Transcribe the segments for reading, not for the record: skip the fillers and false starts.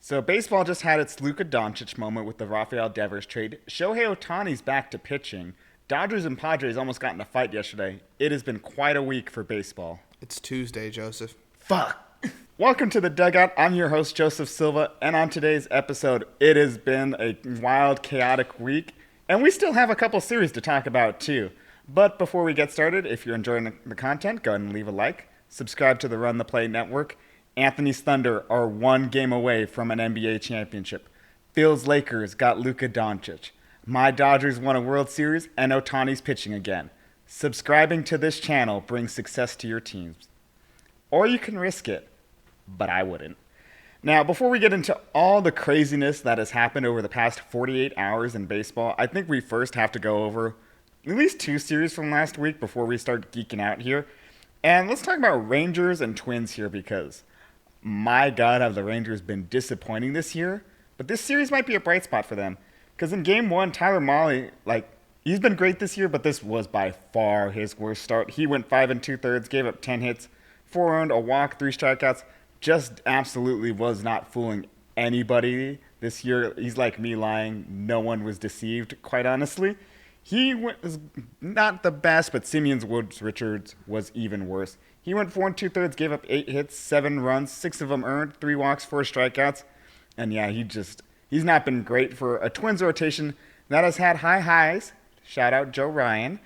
So baseball just had its Luka Doncic moment with the Rafael Devers trade. Shohei Ohtani's back to pitching. Dodgers and Padres almost got in a fight yesterday. It has been quite a week for baseball. It's Tuesday, Joseph. Fuck. Welcome to the Dugout. I'm your host, Joseph Silva, and on today's episode, it has been a wild, chaotic week, and we still have a couple series to talk about, too. But before we get started, if you're enjoying the content, go ahead and leave a like, subscribe to the Run the Play Network. Anthony's Thunder are one game away from an NBA championship. Phil's Lakers got Luka Doncic. My Dodgers won a World Series, and Ohtani's pitching again. Subscribing to this channel brings success to your teams. Or you can risk it, but I wouldn't. Now, before we get into all the craziness that has happened over the past 48 hours in baseball, I think we first have to go over at least two series from last week before we start geeking out here. And let's talk about Rangers and Twins here because, my God, have the Rangers been disappointing this year. But this series might be a bright spot for them. Because in Game 1, Tyler Mahle, he's been great this year, but this was by far his worst start. He went 5 2/3, gave up 10 hits, 4 earned, a walk, 3 strikeouts. Just absolutely was not fooling anybody this year. He's like me lying. No one was deceived, quite honestly. He was not the best, but Simeon's Woods Richards was even worse. He went 4 2/3, gave up 8 hits, 7 runs, 6 of them earned, 3 walks, 4 strikeouts. And yeah, he's not been great for a Twins rotation that has had high highs, shout out Joe Ryan,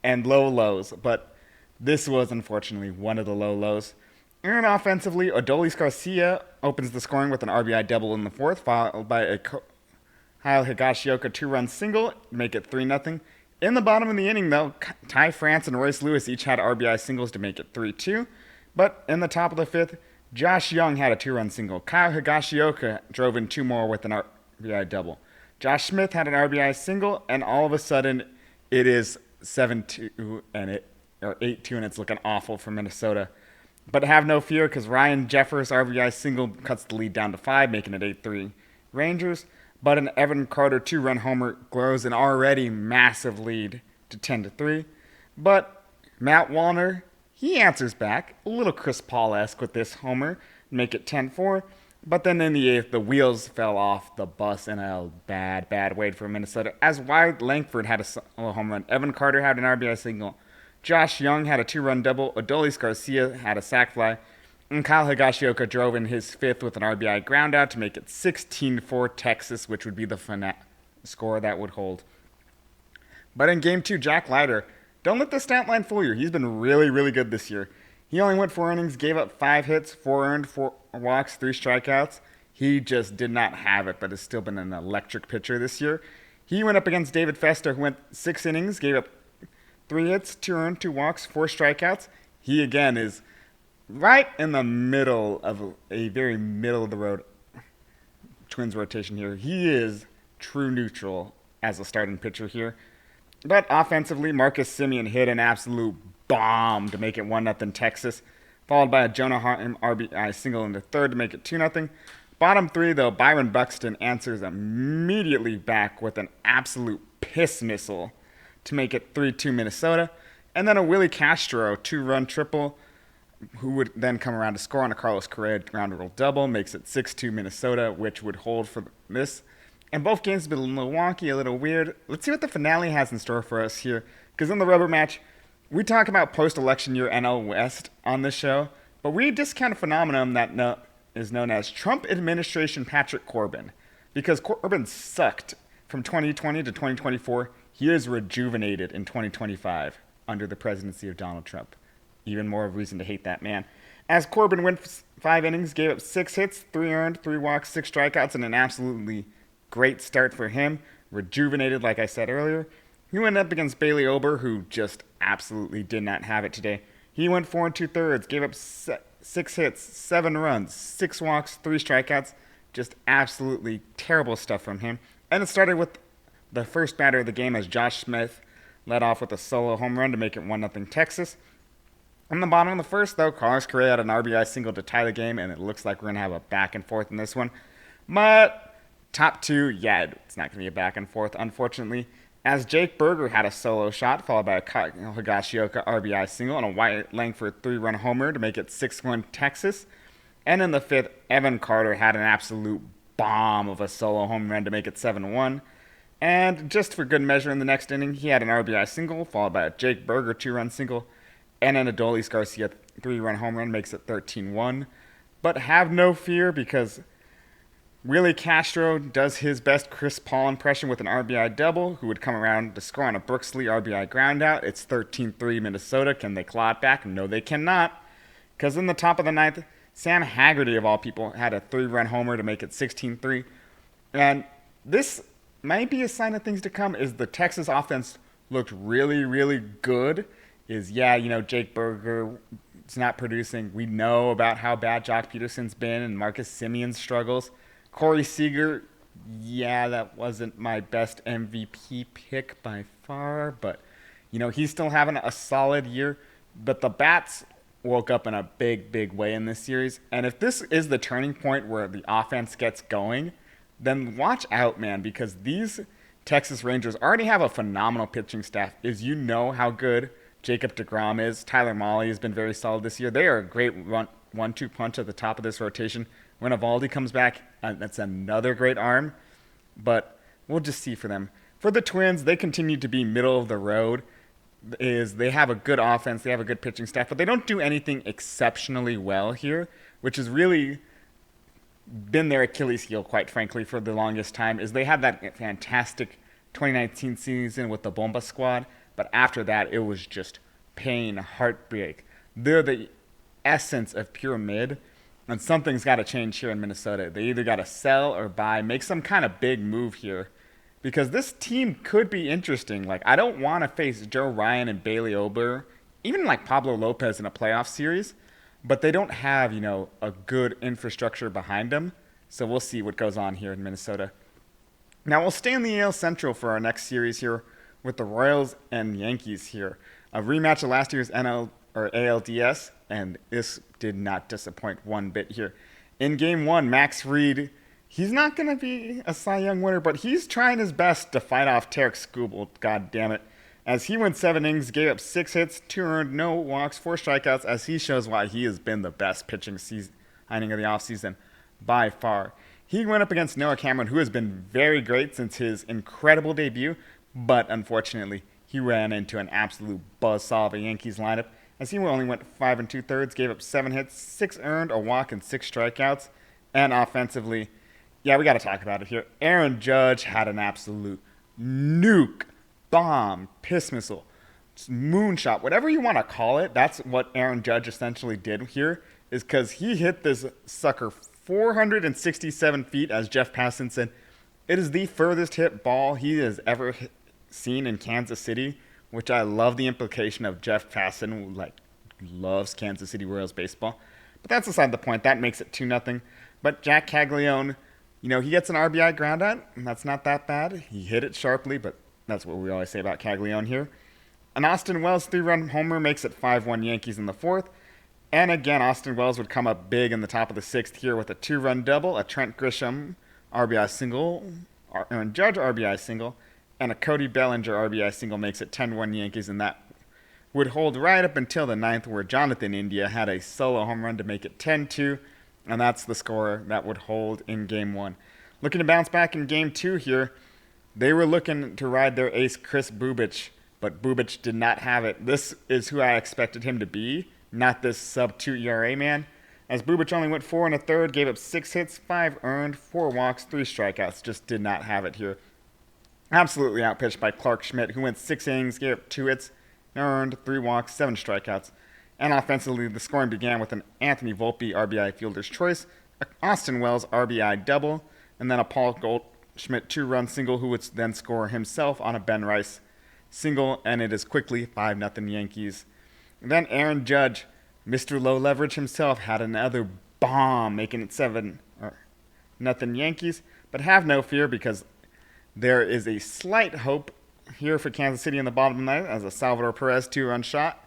and low lows. But this was unfortunately one of the low lows. And offensively, Adolis Garcia opens the scoring with an RBI double in the fourth, followed by a Kyle Higashioka 2-run single to make it 3-0. In the bottom of the inning, though, Ty France and Royce Lewis each had RBI singles to make it 3-2. But in the top of the fifth, Josh Young had a 2-run single. Kyle Higashioka drove in 2 more with an RBI double. Josh Smith had an RBI single, and all of a sudden, it is 7-2 or 8-2, and it's looking awful for Minnesota. But have no fear, because Ryan Jeffers' RBI single cuts the lead down to 5, making it 8-3 Rangers. But an Evan Carter 2-run homer grows an already massive lead to 10-3. But Matt Wallner, he answers back, a little Chris Paul-esque with this homer, make it 10-4. But then in the 8th, the wheels fell off the bus in a bad way for Minnesota. As Wyatt Langford had a solo home run, Evan Carter had an RBI single, Josh Young had a 2-run double, Adolis Garcia had a sac fly, and Kyle Higashioka drove in his 5th with an RBI ground out to make it 16-4 Texas, which would be the score that would hold. But in Game 2, Jack Leiter, don't let the stat line fool you. He's been really, really good this year. He only went 4 innings, gave up 5 hits, 4 earned, 4 walks, 3 strikeouts. He just did not have it, but has still been an electric pitcher this year. He went up against David Festa, who went 6 innings, gave up 3 hits, 2 earned, 2 walks, 4 strikeouts. He, again, is right in the middle of a very middle-of-the-road Twins rotation here. He is true neutral as a starting pitcher here. But offensively, Marcus Semien hit an absolute bomb to make it 1-0 Texas, followed by a Jonah Harton RBI single in the 3rd to make it 2-0. Bottom 3, though, Byron Buxton answers immediately back with an absolute piss missile to make it 3-2 Minnesota. And then a Willie Castro 2-run triple, who would then come around to score on a Carlos Correa ground rule double, makes it 6-2 Minnesota, which would hold for this. And both games have been a little wonky, a little weird. Let's see what the finale has in store for us here. Because in the rubber match, we talk about post-election year NL West on this show, but we discount a phenomenon that is known as Trump administration Patrick Corbin. Because Corbin sucked from 2020 to 2024, he is rejuvenated in 2025 under the presidency of Donald Trump. Even more of a reason to hate that man. As Corbin went 5 innings, gave up 6 hits, 3 earned, 3 walks, 6 strikeouts, and an absolutely great start for him. Rejuvenated, like I said earlier. He went up against Bailey Ober, who just absolutely did not have it today. He went 4 2/3, gave up 6 hits, 7 runs, 6 walks, 3 strikeouts. Just absolutely terrible stuff from him. And it started with the first batter of the game as Josh Smith led off with a solo home run to make it 1-0 Texas. In the bottom of the first, though, Carlos Correa had an RBI single to tie the game, and it looks like we're going to have a back and forth in this one. But top 2, yeah, it's not going to be a back and forth, unfortunately, as Jake Berger had a solo shot, followed by a Higashioka RBI single and a Wyatt Langford 3-run homer to make it 6-1 Texas. And in the fifth, Evan Carter had an absolute bomb of a solo home run to make it 7-1. And just for good measure in the next inning, he had an RBI single, followed by a Jake Berger 2-run single, and an Adolis Garcia 3-run home run, makes it 13-1. But have no fear, because Willie Castro does his best Chris Paul impression with an RBI double, who would come around to score on a Brooks Lee RBI groundout. It's 13-3 Minnesota. Can they claw it back? No, they cannot. Because in the top of the ninth, Sam Haggerty, of all people, had a 3-run homer to make it 16-3. And this might be a sign of things to come, is the Texas offense looked really, really good. Jake Berger is not producing. We know about how bad Jock Peterson's been and Marcus Simeon's struggles. Corey Seager, that wasn't my best MVP pick by far, but, he's still having a solid year. But the Bats woke up in a big, big way in this series. And if this is the turning point where the offense gets going, then watch out, man, because these Texas Rangers already have a phenomenal pitching staff. As you know how good Jacob deGrom is. Tyler Mahle has been very solid this year. They are a great 1-2 punch at the top of this rotation. When Eovaldi comes back, that's another great arm. But we'll just see for them. For the Twins, they continue to be middle of the road. They have a good offense, they have a good pitching staff, but they don't do anything exceptionally well here, which has really been their Achilles heel, quite frankly, for the longest time. Is they had that fantastic 2019 season with the Bomba squad, but after that, it was just pain, heartbreak. They're the essence of pure mid. And something's got to change here in Minnesota. They either got to sell or buy, make some kind of big move here. Because this team could be interesting. I don't want to face Joe Ryan and Bailey Ober, even Pablo Lopez in a playoff series. But they don't have, a good infrastructure behind them. So we'll see what goes on here in Minnesota. Now we'll stay in the AL Central for our next series here with the Royals and Yankees here. A rematch of last year's ALDS, and this did not disappoint one bit here. In Game 1, Max Fried, he's not going to be a Cy Young winner, but he's trying his best to fight off Tarek Skubal, god damn it, as he went 7 innings, gave up 6 hits, 2 earned, no walks, 4 strikeouts, as he shows why he has been the best pitching signing of the offseason by far. He went up against Noah Cameron, who has been very great since his incredible debut, but unfortunately, he ran into an absolute buzzsaw of a Yankees lineup, as he only went 5 2/3, gave up 7 hits, 6 earned, a walk, and 6 strikeouts. And offensively, we got to talk about it here. Aaron Judge had an absolute nuke, bomb, piss missile, moonshot, whatever you want to call it. That's what Aaron Judge essentially did here, is because he hit this sucker 467 feet, as Jeff Passan said. It is the furthest hit ball he has ever seen in Kansas City, which I love the implication of Jeff Passan, loves Kansas City Royals baseball. But that's aside the point. That makes it 2-0. But Jack Caglione, he gets an RBI groundout, and that's not that bad. He hit it sharply, but that's what we always say about Caglione here. An Austin Wells 3-run homer makes it 5-1 Yankees in the 4th. And again, Austin Wells would come up big in the top of the 6th here with a 2-run double, a Trent Grisham RBI single, Aaron Judge RBI single, and a Cody Bellinger RBI single makes it 10-1 Yankees, and that would hold right up until the 9th, where Jonathan India had a solo home run to make it 10-2, and that's the score that would hold in Game 1. Looking to bounce back in Game 2 here, they were looking to ride their ace Chris Bubich, but Bubich did not have it. This is who I expected him to be, not this sub-2 ERA man, as Bubich only went 4 1/3, gave up 6 hits, 5 earned, 4 walks, 3 strikeouts, just did not have it here. Absolutely outpitched by Clark Schmidt, who went 6 innings, gave up 2 hits, earned 3 walks, 7 strikeouts. And offensively, the scoring began with an Anthony Volpe RBI fielder's choice, a Austin Wells RBI double, and then a Paul Goldschmidt 2-run single, who would then score himself on a Ben Rice single, and it is quickly 5-0 Yankees. And then Aaron Judge, Mr. Low Leverage himself, had another bomb, making it 7-0 Yankees. But have no fear, because there is a slight hope here for Kansas City in the bottom of the ninth, as a Salvador Perez 2-run shot.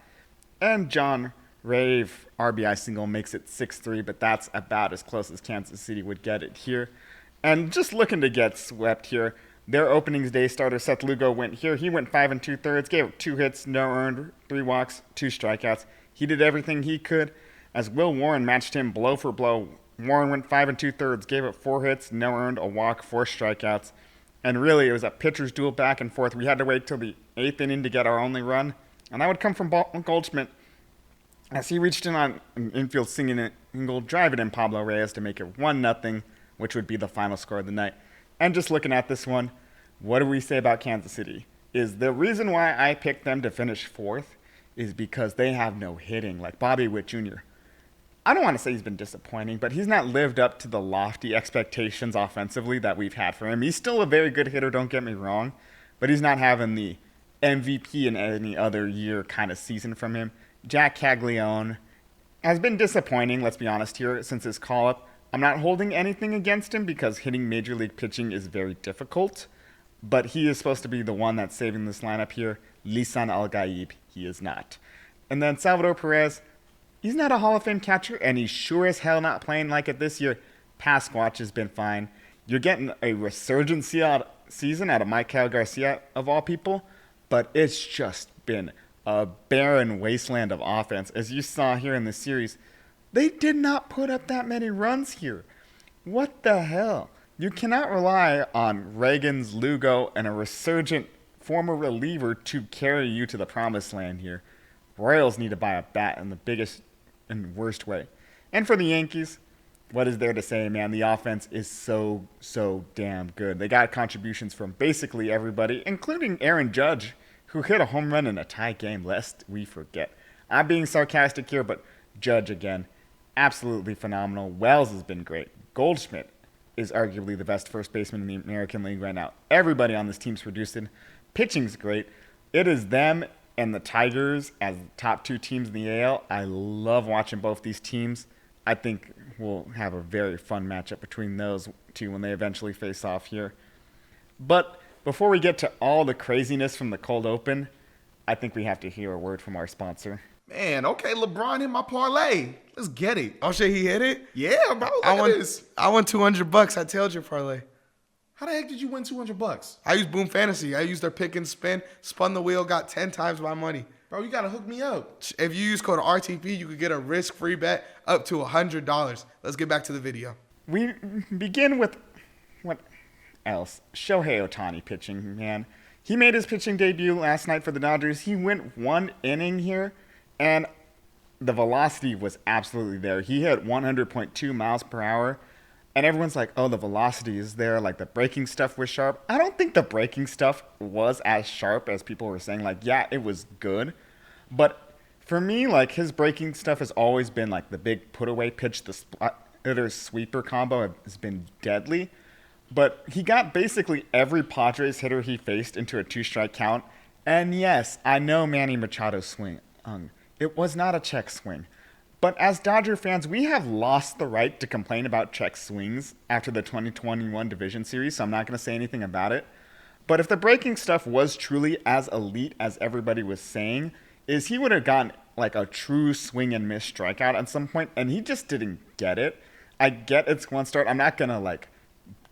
And John Rave RBI single makes it 6-3, but that's about as close as Kansas City would get it here. And just looking to get swept here, their openings day starter Seth Lugo went here. He went 5 2/3, gave up 2 hits, no earned, 3 walks, 2 strikeouts. He did everything he could, as Will Warren matched him blow for blow. Warren went 5 2/3, gave up 4 hits, no earned, a walk, 4 strikeouts. And really, it was a pitcher's duel back and forth. We had to wait till the 8th inning to get our only run. And that would come from Goldschmidt as he reached in on an infield single, driving in Pablo Reyes to make it 1-0, which would be the final score of the night. And just looking at this one, what do we say about Kansas City? Is the reason why I picked them to finish 4th is because they have no hitting, like Bobby Witt Jr. I don't want to say he's been disappointing, but he's not lived up to the lofty expectations offensively that we've had for him. He's still a very good hitter, don't get me wrong, but he's not having the MVP in any other year kind of season from him. Jack Caglione has been disappointing, let's be honest here, since his call-up. I'm not holding anything against him because hitting major league pitching is very difficult, but he is supposed to be the one that's saving this lineup here. Lisan Al-Gaib, he is not. And then Salvador Perez, he's not a Hall of Fame catcher, and he's sure as hell not playing like it this year. Pasquatch has been fine. You're getting a resurgence season out of Maikel Garcia, of all people, but it's just been a barren wasteland of offense. As you saw here in the series, they did not put up that many runs here. What the hell? You cannot rely on Reagan's, Lugo, and a resurgent former reliever to carry you to the promised land here. Royals need to buy a bat in the biggest and worst way. And for the Yankees, what is there to say, man? The offense is so damn good. They got contributions from basically everybody, including Aaron Judge, who hit a home run in a tie game, lest we forget. I'm being sarcastic here, but Judge, again, absolutely phenomenal. Wells has been great. Goldschmidt is arguably the best first baseman in the American League right now. Everybody on this team's producing. Pitching's great. It is them and the Tigers as the top 2 teams in the AL. I love watching both these teams. I think we'll have a very fun matchup between those two when they eventually face off here. But before we get to all the craziness from the cold open, I think we have to hear a word from our sponsor. Man, okay, LeBron hit my parlay. Let's get it. Oh shit, he hit it? Yeah, bro. Look at this. I won $200. I tailed your parlay. How the heck did you win $200? I used Boom Fantasy. I used their pick and spin, spun the wheel, got 10 times my money. Bro, you gotta hook me up. If you use code RTP, you could get a risk-free bet up to $100. Let's get back to the video. We begin with what else? Shohei Ohtani pitching, man. He made his pitching debut last night for the Dodgers. He went 1 inning here, and the velocity was absolutely there. He hit 100.2 miles per hour. And everyone's like, oh, the velocity is there. Like, the breaking stuff was sharp. I don't think the breaking stuff was as sharp as people were saying. Like, yeah, it was good. But for me, like, his breaking stuff has always been, like, the big put-away pitch. The splitter sweeper combo has been deadly. But he got basically every Padres hitter he faced into a 2-strike count. And yes, I know Manny Machado's swing. It was not a check swing. But as Dodger fans, we have lost the right to complain about check swings after the 2021 Division Series, so I'm not going to say anything about it. But if the breaking stuff was truly as elite as everybody was saying, is he would have gotten like a true swing and miss strikeout at some point, and he just didn't get it. I get it's one start. I'm not going to like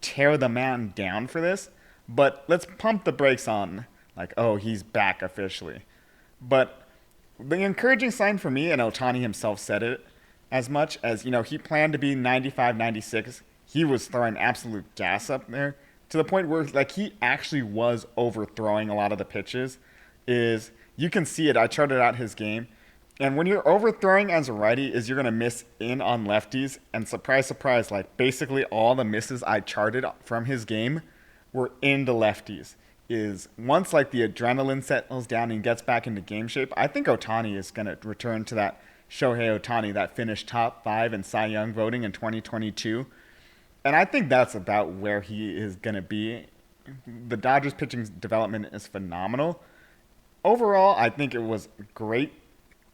tear the man down for this, but let's pump the brakes on like, oh, he's back officially. But the encouraging sign for me, and Ohtani himself said it as much as, you know, he planned to be 95, 96. He was throwing absolute gas up there to the point where, like, he actually was overthrowing a lot of the pitches. Is you can see it. I charted out his game. And when you're overthrowing as a righty, is you're going to miss in on lefties. And surprise, surprise, like, basically all the misses I charted from his game were into lefties. Is once like the adrenaline settles down and he gets back into game shape, I think Ohtani is going to return to that Shohei Ohtani that finished top 5 in Cy Young voting in 2022. And I think that's about where he is going to be. The Dodgers pitching development is phenomenal. Overall, I think it was great.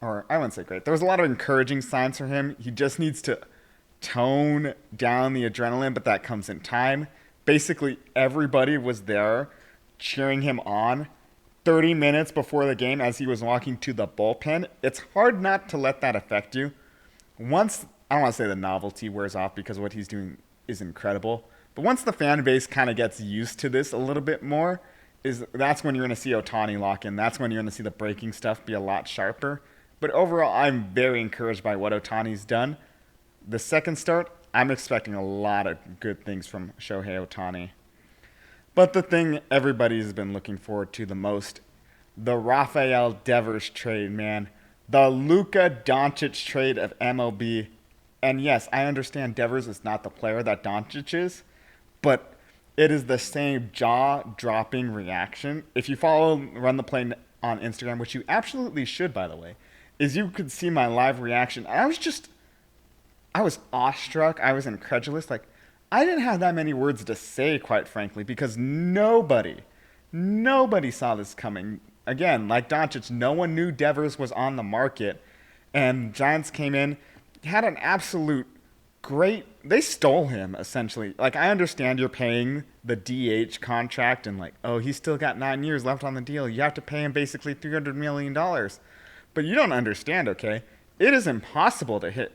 Or I wouldn't say great. There was a lot of encouraging signs for him. He just needs to tone down the adrenaline, but that comes in time. Basically, everybody was there cheering him on 30 minutes before the game as he was walking to the bullpen. It's hard not to let that affect you. Once, I don't want to say the novelty wears off because what he's doing is incredible, but once the fan base kind of gets used to this a little bit more, that's when you're going to see Ohtani lock in. That's when you're going to see the breaking stuff be a lot sharper. But overall, I'm very encouraged by what Ohtani's done. The second start, I'm expecting a lot of good things from Shohei Ohtani. But the thing everybody's been looking forward to the most, the Rafael Devers trade, man. The Luka Doncic trade of MLB. And yes, I understand Devers is not the player that Doncic is, but it is the same jaw-dropping reaction. If you follow Run the Play on Instagram, which you absolutely should, by the way, is you could see my live reaction. I was awestruck. I was incredulous. Like, I didn't have that many words to say, quite frankly, because nobody saw this coming. Again, like Doncic, no one knew Devers was on the market, and Giants came in, had an absolute great. They stole him, essentially. Like, I understand you're paying the DH contract, and like, oh, he's still got 9 years left on the deal. You have to pay him basically $300 million. But you don't understand, okay? It is impossible to hit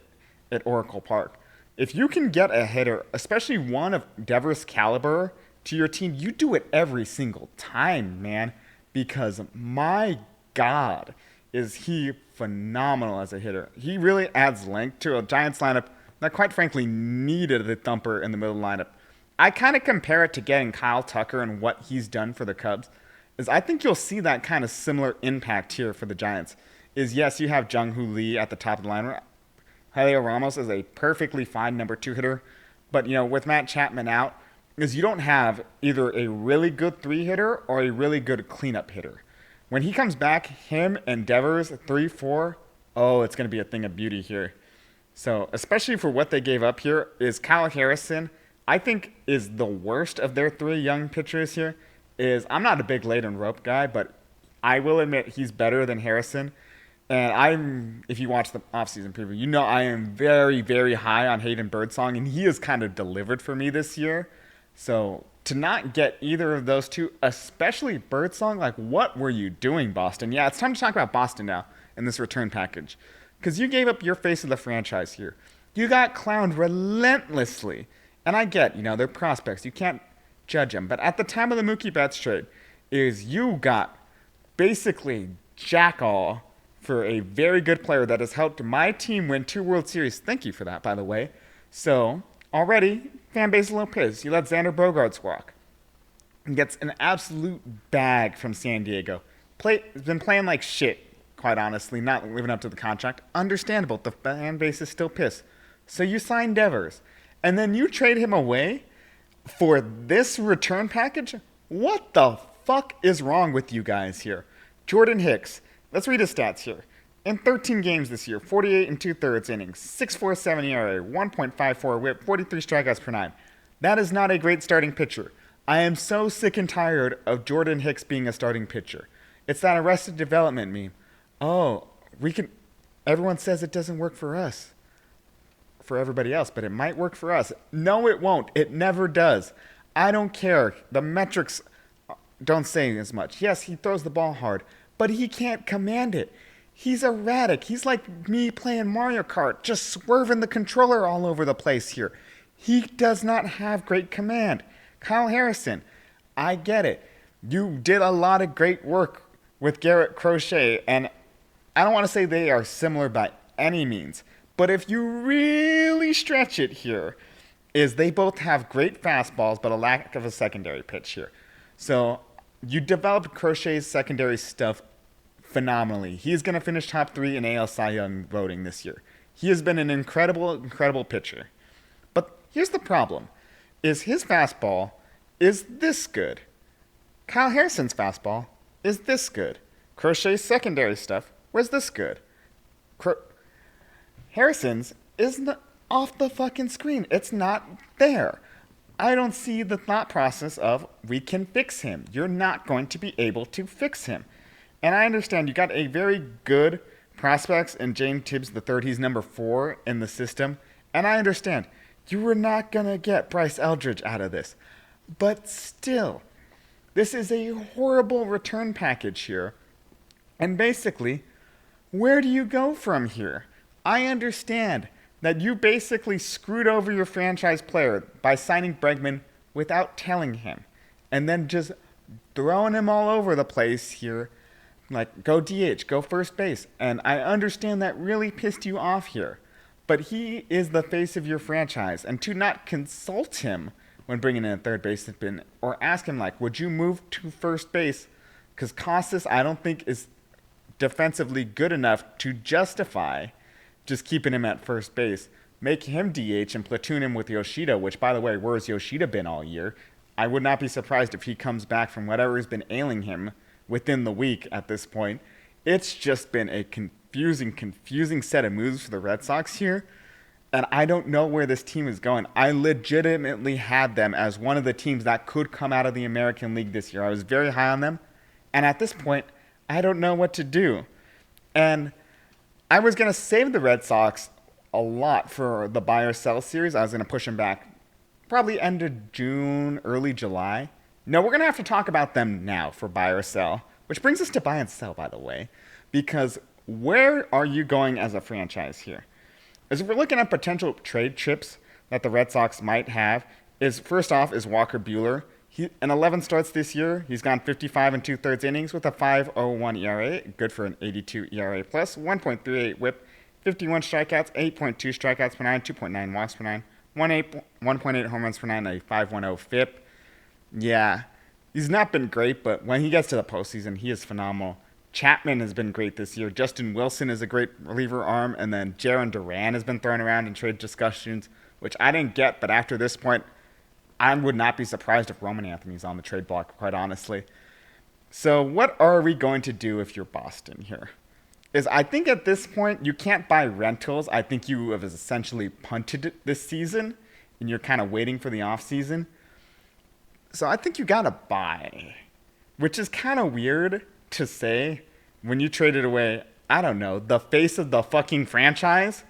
at Oracle Park. If you can get a hitter, especially one of Devers' caliber, to your team, you do it every single time, man. Because, my God, is he phenomenal as a hitter. He really adds length to a Giants lineup that, quite frankly, needed a thumper in the middle lineup. I kind of compare it to getting Kyle Tucker and what he's done for the Cubs. Is I think you'll see that kind of similar impact here for the Giants. Is yes, you have Jung-Hoo Lee at the top of the lineup. Julio Ramos is a perfectly fine number 2 hitter. But, with Matt Chapman out, is you don't have either a really good 3 hitter or a really good cleanup hitter. When he comes back, him and Devers, 3-4, oh, it's going to be a thing of beauty here. So, especially for what they gave up here, is Kyle Harrison, I think, is the worst of their 3 young pitchers here. I'm not a big Layden Rope guy, but I will admit he's better than Harrison. And if you watch the offseason preview, I am very, very high on Hayden Birdsong, and he has kind of delivered for me this year. So to not get either of those two, especially Birdsong, like, what were you doing, Boston? Yeah, it's time to talk about Boston now in this return package. Because you gave up your face of the franchise here. You got clowned relentlessly. And I get, they're prospects. You can't judge them. But at the time of the Mookie Betts trade, you got basically jack all for a very good player that has helped my team win 2 World Series. Thank you for that, by the way. So, already, fan base is a little pissed. You let Xander Bogaerts walk. And gets an absolute bag from San Diego. Been playing like shit, quite honestly, not living up to the contract. Understandable. The fan base is still pissed. So you sign Devers. And then you trade him away for this return package? What the fuck is wrong with you guys here? Jordan Hicks. Let's read his stats here. In 13 games this year, 48 and 2/3 innings, 6.47 ERA, 1.54 WHIP, 43 strikeouts per 9. That is not a great starting pitcher. I am so sick and tired of Jordan Hicks being a starting pitcher. It's that Arrested Development meme. Oh, everyone says it doesn't work for us, for everybody else, but it might work for us. No, it won't. It never does. I don't care. The metrics don't say as much. Yes, he throws the ball hard, but he can't command it. He's erratic. He's like me playing Mario Kart, just swerving the controller all over the place here. He does not have great command. Kyle Harrison, I get it. You did a lot of great work with Garrett Crochet, and I don't want to say they are similar by any means, but if you really stretch it here, is they both have great fastballs, but a lack of a secondary pitch here. So you developed Crochet's secondary stuff phenomenally. He's going to finish top 3 in AL Cy Young voting this year. He has been an incredible, incredible pitcher. But here's the problem, is his fastball is this good. Kyle Harrison's fastball is this good. Crochet's secondary stuff was this good. Harrison's is off the fucking screen. It's not there. I don't see the thought process of, we can fix him. You're not going to be able to fix him. And I understand you got a very good prospects in James Tibbs III. He's number 4 in the system. And I understand you were not going to get Bryce Eldridge out of this. But still, this is a horrible return package here. And basically, where do you go from here? I understand that you basically screwed over your franchise player by signing Bregman without telling him. And then just throwing him all over the place here. like, go DH, go first base. And I understand that really pissed you off here. But he is the face of your franchise. And to not consult him when bringing in a third baseman or ask him, like, would you move to first base? Because Costas, I don't think, is defensively good enough to justify just keeping him at first base. Make him DH and platoon him with Yoshida, which, by the way, where's Yoshida been all year? I would not be surprised if he comes back from whatever has been ailing him within the week at this point. It's just been a confusing set of moves for the Red Sox here. And I don't know where this team is going. I legitimately had them as one of the teams that could come out of the American League this year. I was very high on them. And at this point, I don't know what to do. And I was going to save the Red Sox a lot for the buy or sell series. I was going to push them back probably end of June, early July. No, we're going to have to talk about them now for buy or sell, which brings us to buy and sell, by the way, because where are you going as a franchise here? As we're looking at potential trade chips that the Red Sox might have, is first off is Walker Buehler. In 11 starts this year, he's gone 55 and 2/3 innings with a 5.01 ERA, good for an 82 ERA plus, 1.38 WHIP, 51 strikeouts, 8.2 strikeouts per nine, 2.9 walks per nine, 1.8 home runs per nine, a 5.10 FIP. Yeah, he's not been great, but when he gets to the postseason, he is phenomenal. Chapman has been great this year. Justin Wilson is a great reliever arm, and then Jarren Duran has been thrown around in trade discussions, which I didn't get, but after this point, I would not be surprised if Roman Anthony's on the trade block, quite honestly. So what are we going to do if you're Boston here? I think at this point, you can't buy rentals. I think you have essentially punted it this season, and you're kind of waiting for the offseason. So I think you got to buy, which is kind of weird to say when you traded away, I don't know, the face of the fucking franchise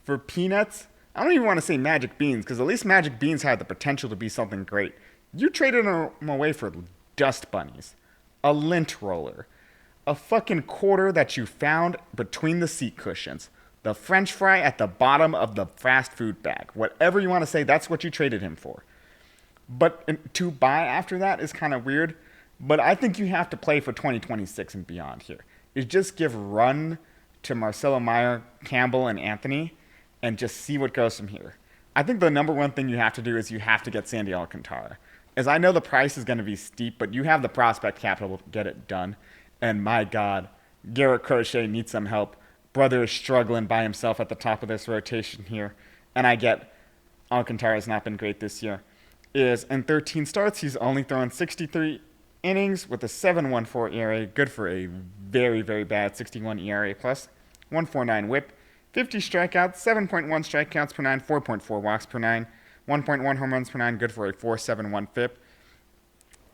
for peanuts. I don't even want to say Magic Beans, because at least Magic Beans had the potential to be something great. You traded them away for dust bunnies, a lint roller, a fucking quarter that you found between the seat cushions, the French fry at the bottom of the fast food bag. Whatever you want to say, that's what you traded him for. But to buy after that is kind of weird. But I think you have to play for 2026 and beyond here. Is just give run to Marcelo Meyer, Campbell, and Anthony, and just see what goes from here. I think the number one thing you have to do is you have to get Sandy Alcantara. As I know the price is going to be steep, but you have the prospect capital to get it done. And my God, Garrett Crochet needs some help. Brother is struggling by himself at the top of this rotation here. And I get Alcantara has not been great this year. In 13 starts, he's only thrown 63 innings with a 7.14 ERA, good for a very, very bad 61 ERA plus, 1.49 WHIP, 50 strikeouts, 7.1 strikeouts per nine, 4.4 walks per nine, 1.1 home runs per nine, good for a 4.71 FIP.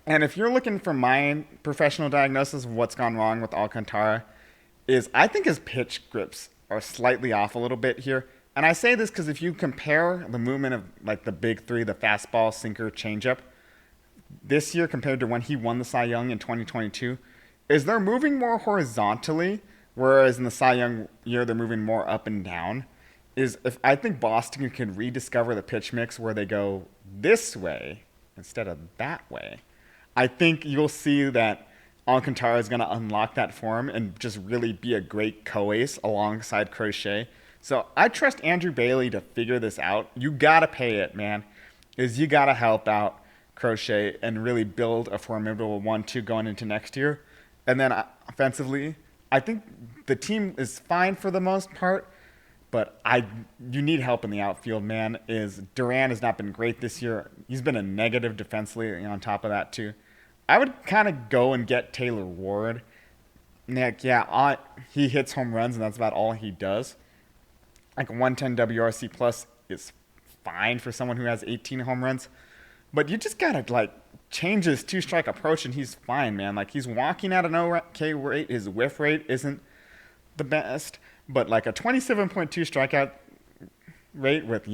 And if you're looking for my professional diagnosis of what's gone wrong with Alcantara, I think his pitch grips are slightly off a little bit here. And I say this because if you compare the movement of like the big three, the fastball, sinker, changeup, this year compared to when he won the Cy Young in 2022, they're moving more horizontally, whereas in the Cy Young year they're moving more up and down. If I think Boston can rediscover the pitch mix where they go this way instead of that way, I think you'll see that Alcantara is going to unlock that form and just really be a great co-ace alongside Crochet. So I trust Andrew Bailey to figure this out. You got to pay it, man. You got to help out Crochet and really build a formidable 1-2 going into next year. And then offensively, I think the team is fine for the most part, but you need help in the outfield, man. Duran has not been great this year. He's been a negative defensively on top of that too. I would kind of go and get Taylor Ward. Nick, he hits home runs and that's about all he does. Like a 110 WRC plus is fine for someone who has 18 home runs. But you just got to change his two-strike approach and he's fine, man. He's walking at an OK rate. His whiff rate isn't the best. But a 27.2 strikeout rate with,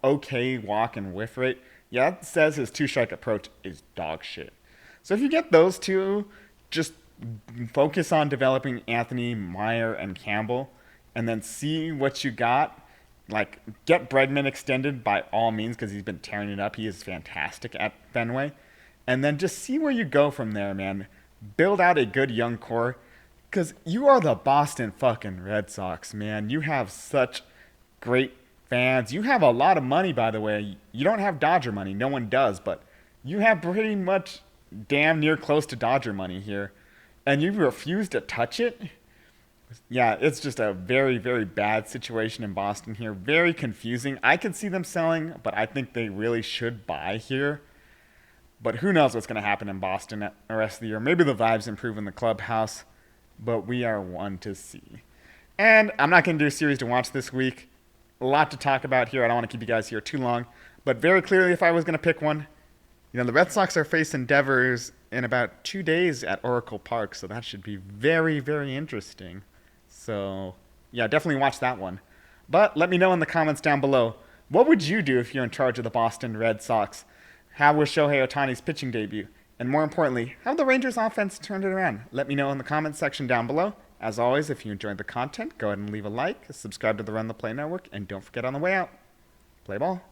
OK walk and whiff rate, that says his two-strike approach is dog shit. So if you get those two, just focus on developing Anthony, Meyer, and Campbell, and then see what you got. Get Bregman extended by all means because he's been tearing it up. He is fantastic at Fenway. And then just see where you go from there, man. Build out a good young core. Because you are the Boston fucking Red Sox, man. You have such great fans. You have a lot of money, by the way. You don't have Dodger money. No one does, but you have pretty much damn near close to Dodger money here. And you refuse to touch it? Yeah, it's just a very, very bad situation in Boston here. Very confusing. I could see them selling, but I think they really should buy here. But who knows what's going to happen in Boston the rest of the year. Maybe the vibes improve in the clubhouse, but we are one to see. And I'm not going to do a series to watch this week. A lot to talk about here. I don't want to keep you guys here too long. But very clearly, if I was going to pick one, the Red Sox are facing Devers in about 2 days at Oracle Park, so that should be very, very interesting. So, yeah, definitely watch that one. But let me know in the comments down below, what would you do if you're in charge of the Boston Red Sox? How was Shohei Ohtani's pitching debut? And more importantly, how the Rangers offense turned it around? Let me know in the comments section down below. As always, if you enjoyed the content, go ahead and leave a like, subscribe to the Run the Play Network, and don't forget on the way out, play ball.